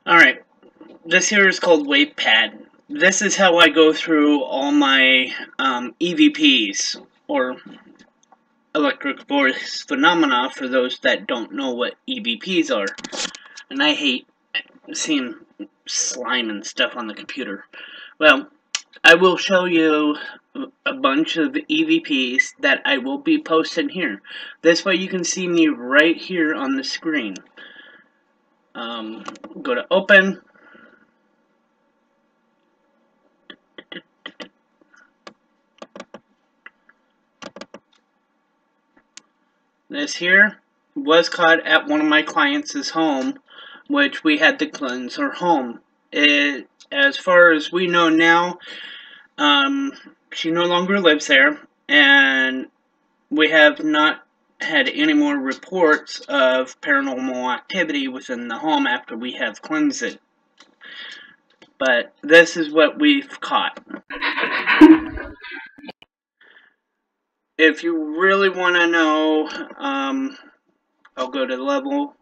Alright, this here is called WavePad. This is how I go through all my EVPs, or electric voice phenomena, for those that don't know what EVPs are. And I hate seeing slime and stuff on the computer. Well, I will show you a bunch of EVPs that I will be posting here. This way you can see me right here on the screen. Go to open. This here was caught at one of my clients' home, which we had to cleanse her home. As far as we know now, she no longer lives there, and we have not had any more reports of paranormal activity within the home after we have cleansed it. But this is what we've caught. If you really want to know, I'll go to the level,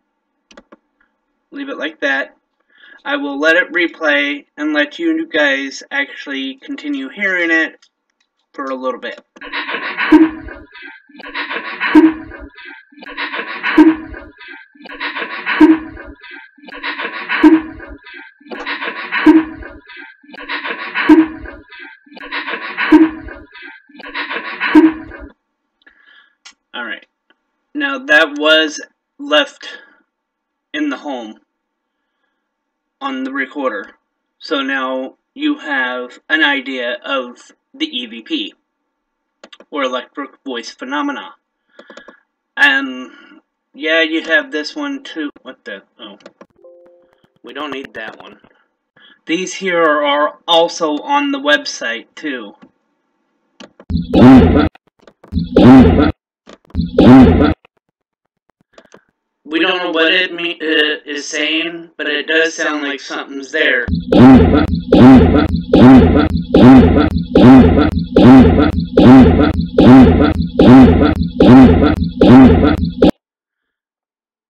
leave it like that. I will let it replay and let you guys actually continue hearing it for a little bit. Alright, now that was left in the home on the recorder, so now you have an idea of the EVP, or electric voice phenomena. And yeah, you have this one too. What the? Oh, we don't need that one. These here are also on the website too. We don't know what it is saying, but it does sound like something's there.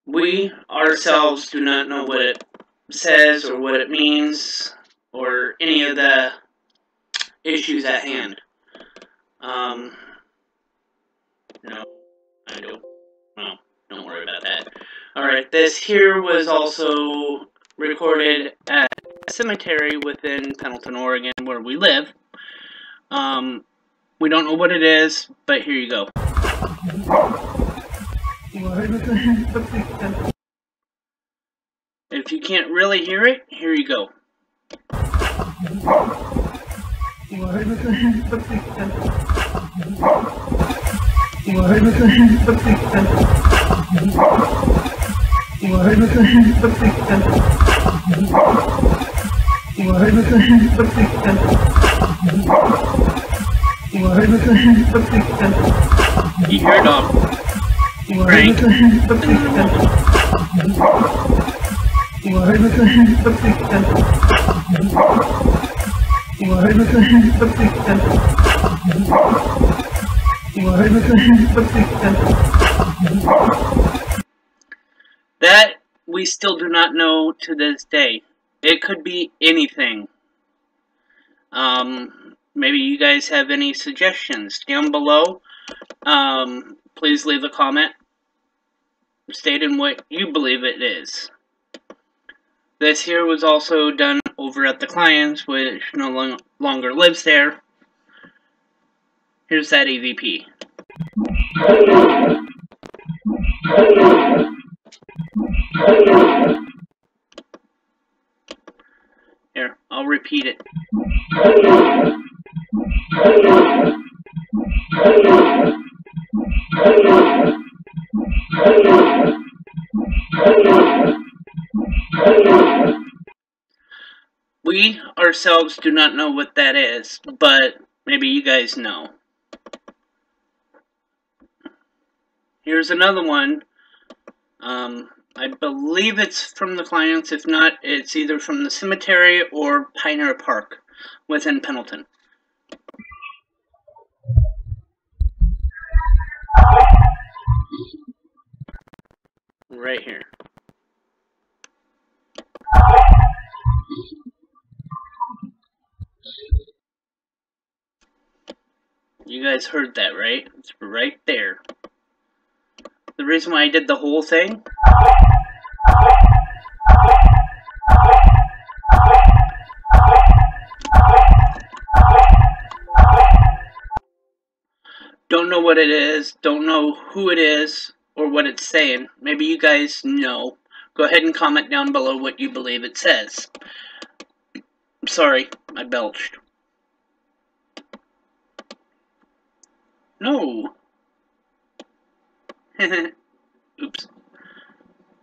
We ourselves do not know what it says or what it means or any of the issues at hand. No, I don't. No, don't worry about that. Alright, this here was also recorded at a cemetery within Pendleton, Oregon, where we live. We don't know what it is, but here you go. If you can't really hear it, here you go. You hear dog? Frank? That we still do not know to this day. It could be anything. Maybe you guys have any suggestions down below. Please leave a comment stating what you believe it is. This here was also done over at the client's, which no longer lives there. Here's that EVP. Here, I'll repeat it. We ourselves do not know what that is, but maybe you guys know. Here's another one. I believe it's from the clients. If not, it's either from the cemetery or Pioneer Park within Pendleton. Right here. You guys heard that, right? It's right there. The reason why I did the whole thing? Don't know what it is, don't know who it is, or what it's saying. Maybe you guys know. Go ahead and comment down below what you believe it says. Sorry, I belched. No. Oops.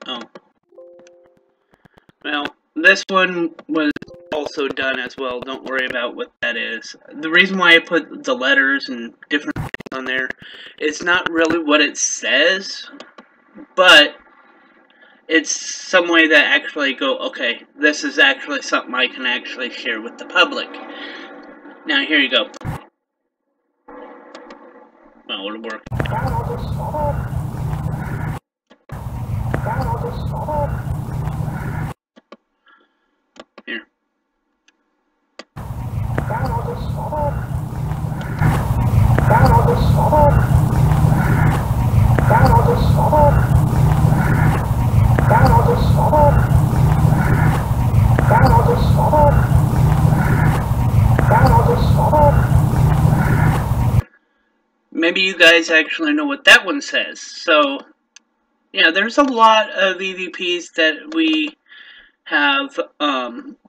Oh. Well, this one was also done as well. Don't worry about what that is. The reason why I put the letters and different things on there, it's not really what it says, but it's some way that actually go, okay, this is actually something I can actually share with the public. Now, here you go. Well, it'll work. Here. Maybe you guys actually know what that one says. So, yeah, there's a lot of EVPs that we have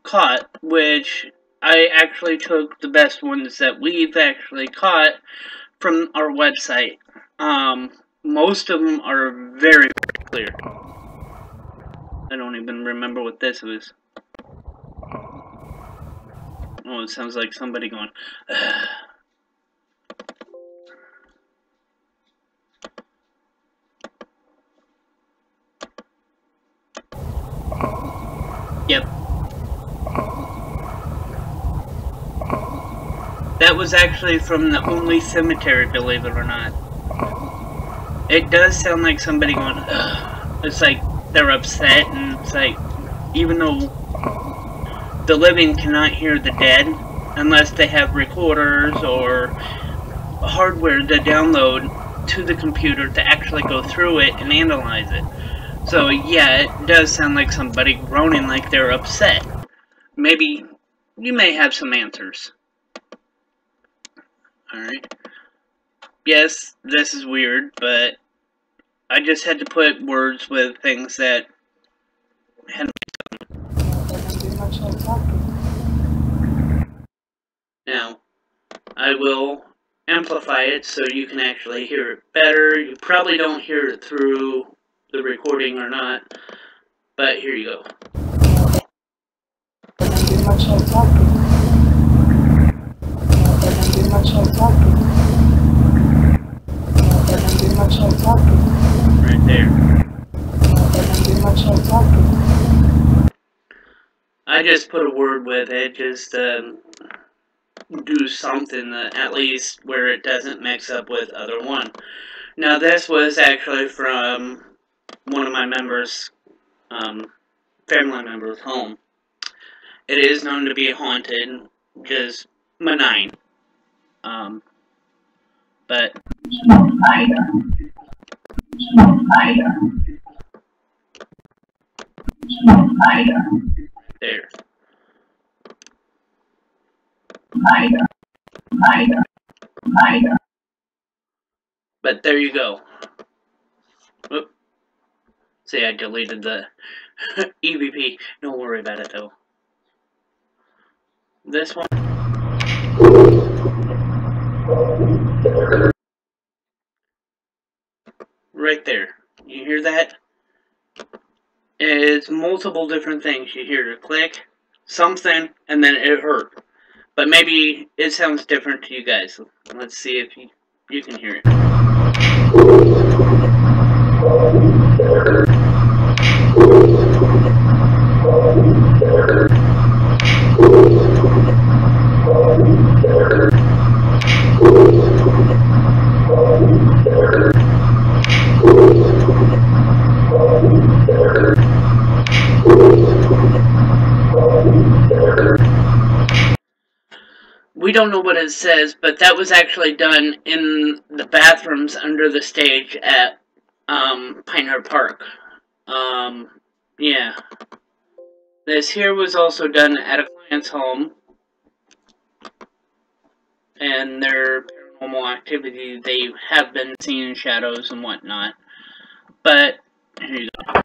caught, which I actually took the best ones that we've actually caught from our website. Most of them are very clear. I don't even remember what this was. Oh, it sounds like somebody going, ugh. Yep. That was actually from the only cemetery, believe it or not. It does sound like somebody going, ugh. It's like they're upset, and it's like, even though the living cannot hear the dead unless they have recorders or hardware to download to the computer to actually go through it and analyze it. So yeah, it does sound like somebody groaning like they're upset. Maybe you may have some answers. Alright. Yes, this is weird, but I just had to put words with things that had. Now, I will amplify it so you can actually hear it better. You probably don't hear it through the recording or not, but here you go. Right there. I just put a word with it, just do something at least where it doesn't mix up with other one. Now this was actually from one of my members, family members' home. It is known to be haunted, just benign. But there. But there you go. Whoop. See, I deleted the EVP. Don't worry about it though. This one. Right there. You hear that? It's multiple different things. You hear a click, something, and then it hurt. But maybe it sounds different to you guys. Let's see if you can hear it. don't know what it says, but that was actually done in the bathrooms under the stage at Pinehurst Park. Yeah. This here was also done at a client's home, and their paranormal activity, they have been seeing shadows and whatnot. But, here you go.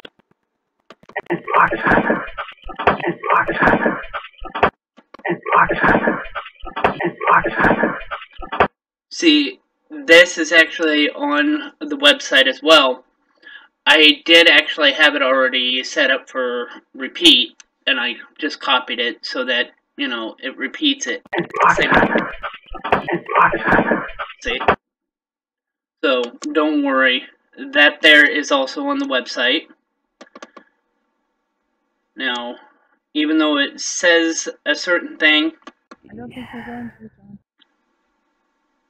See, this is actually on the website as well. I did actually have it already set up for repeat, and I just copied it so that, you know, it repeats it. See? So, don't worry. That there is also on the website. Now, even though it says a certain thing, I don't think we're going to, John.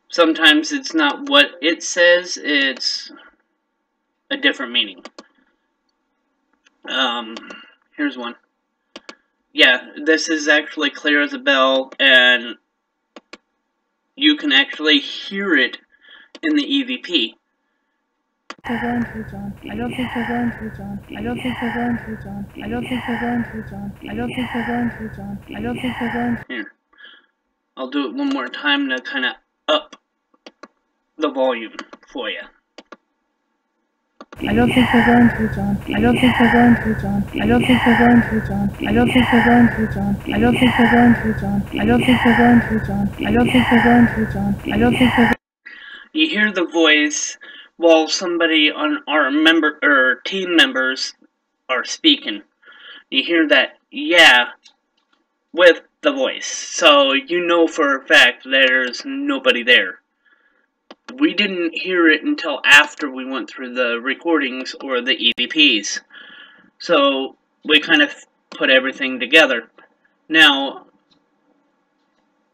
Sometimes it's not what it says, it's a different meaning. Here's one. Yeah, this is actually clear as a bell, and you can actually hear it in the EVP. We're going to, John. I don't think we're going to, John. I don't think we're going to, John. I don't think we're going to, John. I don't think we're going to, John. I don't think we're going to. Here. I'll do it one more time to kind of up the volume for you. I don't think we're going to, John. I don't think we're going to, John. I don't think we're going to, John. I don't think we're going to, John. I don't think we're going to, John. I don't think we're going to, John. I don't think we're going to, John. I don't think we're. You hear the voice while somebody on our team members are speaking. You hear that, yeah, with the voice. So you know for a fact there's nobody there. We didn't hear it until after we went through the recordings or the EVPs. So we kind of put everything together. Now,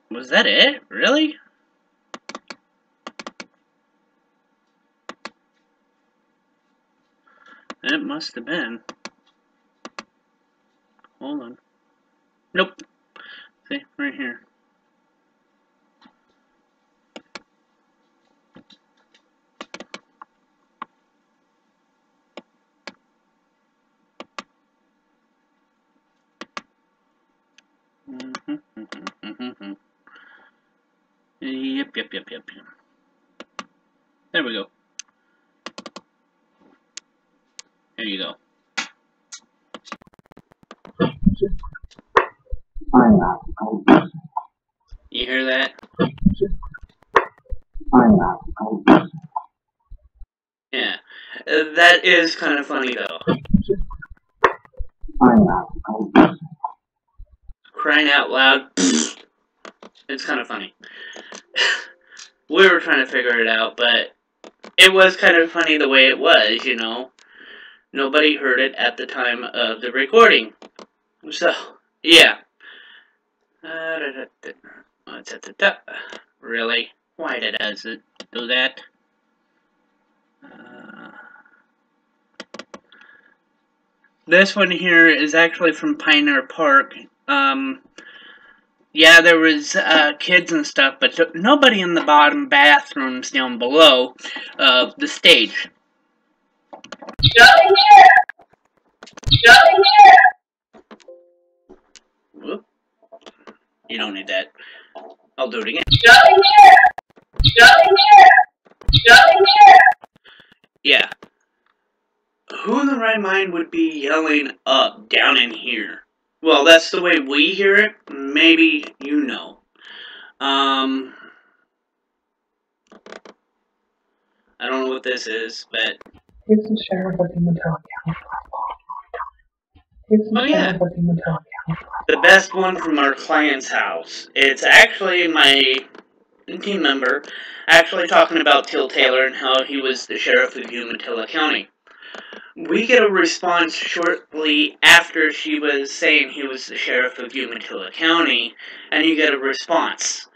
was that it? Really? It must have been. Hold on. Nope. See, right here. Yep. There we go. There you go. You hear that? Yeah. That is kind of funny, though. Crying out loud. It's kind of funny. We were trying to figure it out, but it was kind of funny the way it was, you know. Nobody heard it at the time of the recording. So, yeah. Really? Why does it do that? This one here is actually from Pinehurst Park. Yeah, there was kids and stuff, but nobody in the bottom bathrooms down below the stage. Whoop. You don't need that. I'll do it again. Yeah. Who in the right mind would be yelling up down in here? Well, that's the way we hear it. Maybe you know. I don't know what this is, but... Here's the sheriff of Pendleton. Oh yeah, the best one from our client's house. It's actually my team member actually talking about Till Taylor and how he was the sheriff of Umatilla County. We get a response shortly after she was saying he was the sheriff of Umatilla County, and you get a response.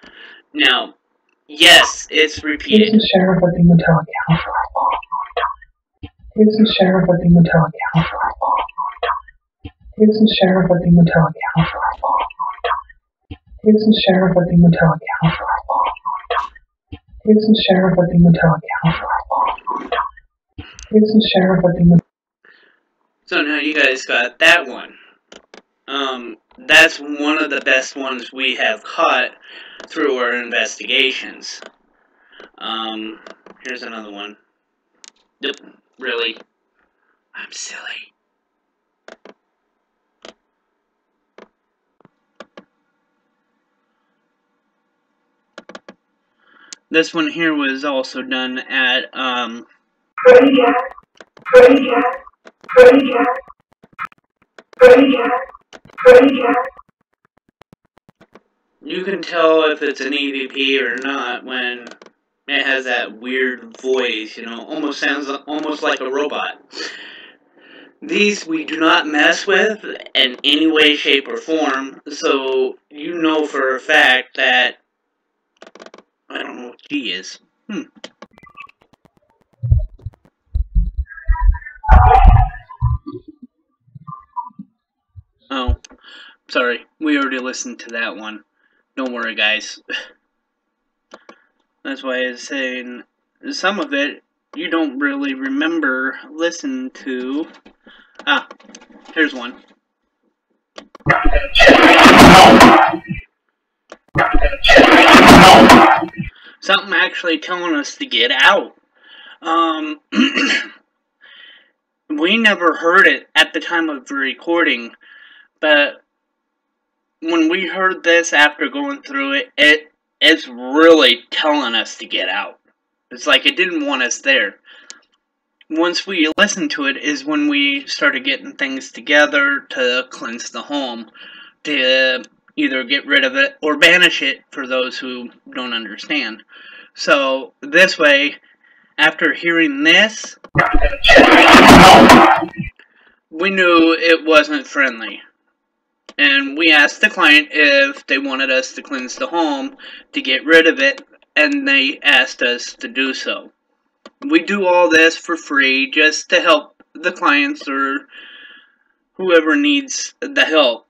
Now, yes, it's repeated. Here's the sheriff of Umatilla County. Here's the sheriff of Umatilla County. Here's the sheriff of Umatilla County. He was the sheriff of the metallic house for a long, long time. He was the sheriff of the metallic house for a long, long time. He was the sheriff of the. So now you guys got that one. That's one of the best ones we have caught through our investigations. Here's another one. Yep, really? I'm silly. This one here was also done at, You can tell if it's an EVP or not when it has that weird voice, you know, almost sounds almost like a robot. These we do not mess with in any way, shape, or form, so you know for a fact that I don't know what G is. Oh, sorry. We already listened to that one. Don't worry, guys. That's why I was saying some of it you don't really remember listening to. Ah, here's one. Something actually telling us to get out. We never heard it at the time of the recording, but when we heard this after going through it, it's really telling us to get out. It's like it didn't want us there. Once we listened to it is when we started getting things together to cleanse the home, to either get rid of it or banish it for those who don't understand. So this way, after hearing this, we knew it wasn't friendly. And we asked the client if they wanted us to cleanse the home to get rid of it, and they asked us to do so. We do all this for free just to help the clients or whoever needs the help.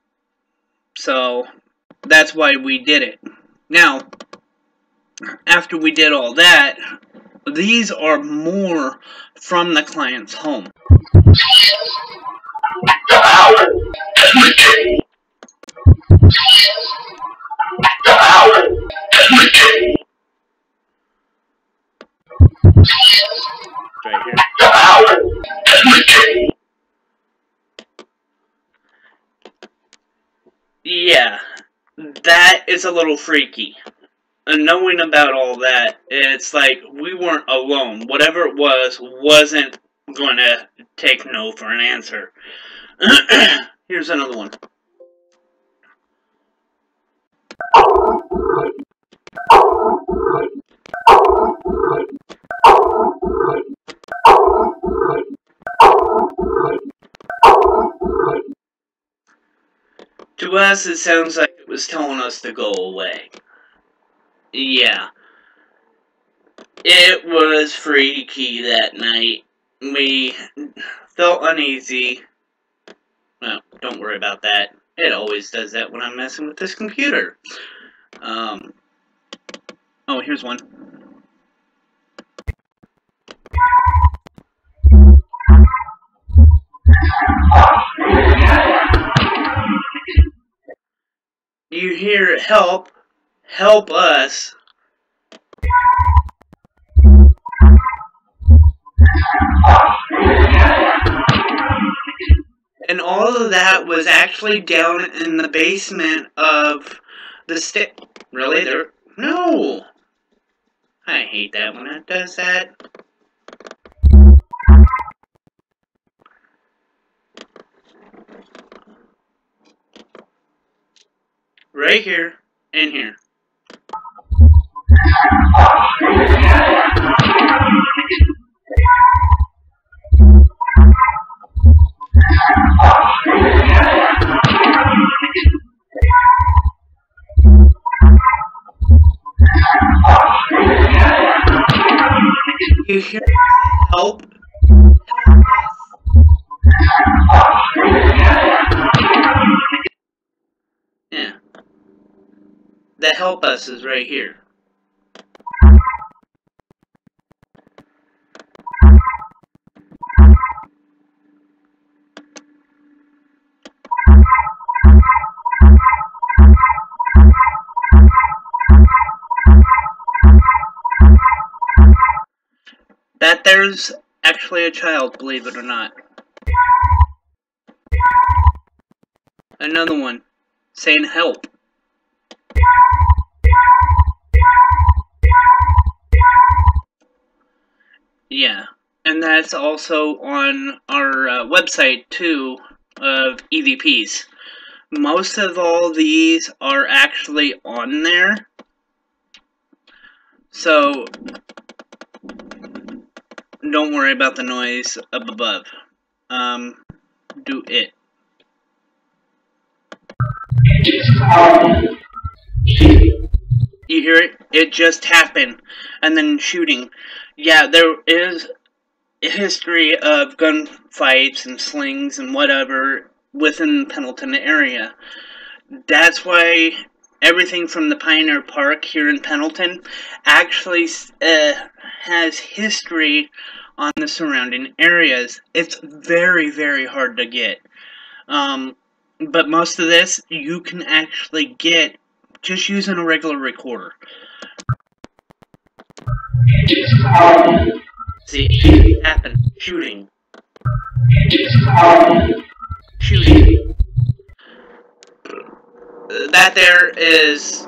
So that's why we did it. Now, after we did all that, these are more from the client's home. Right here. Yeah, that is a little freaky. And knowing about all that, it's like we weren't alone. Whatever it was, wasn't going to take no for an answer. Here's another one. To us, it sounds like it was telling us to go away. Yeah. It was freaky that night. We felt uneasy. Well, don't worry about that. It always does that when I'm messing with this computer. Oh, here's one. You hear help us. And all of that was actually down in the basement of the Really? No! I hate that when it does that. Right here and here. You hear me say help? Help us. Yeah. help us is right here. That there's actually a child, believe it or not. Another one saying help. Yeah, and that's also on our website too of EVPs. Most of all these are actually on there, so don't worry about the noise up above. Do it. You hear it? It just happened. And then shooting. Yeah, there is a history of gunfights and slings and whatever within the Pendleton area. That's why everything from the Pioneer Park here in Pendleton actually has history on the surrounding areas. It's very, very hard to get. But most of this you can actually get just using a regular recorder. See, it happened. Shooting. Shooting. That there is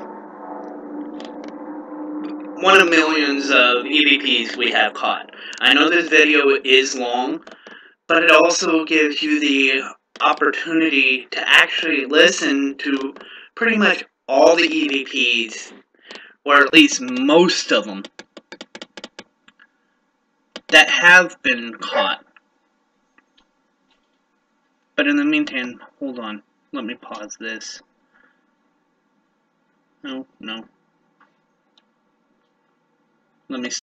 one of millions of EVPs we have caught. I know this video is long, but it also gives you the opportunity to actually listen to pretty much all the EVPs, or at least most of them, that have been caught. But in the meantime, hold on. Let me pause this. No. Let me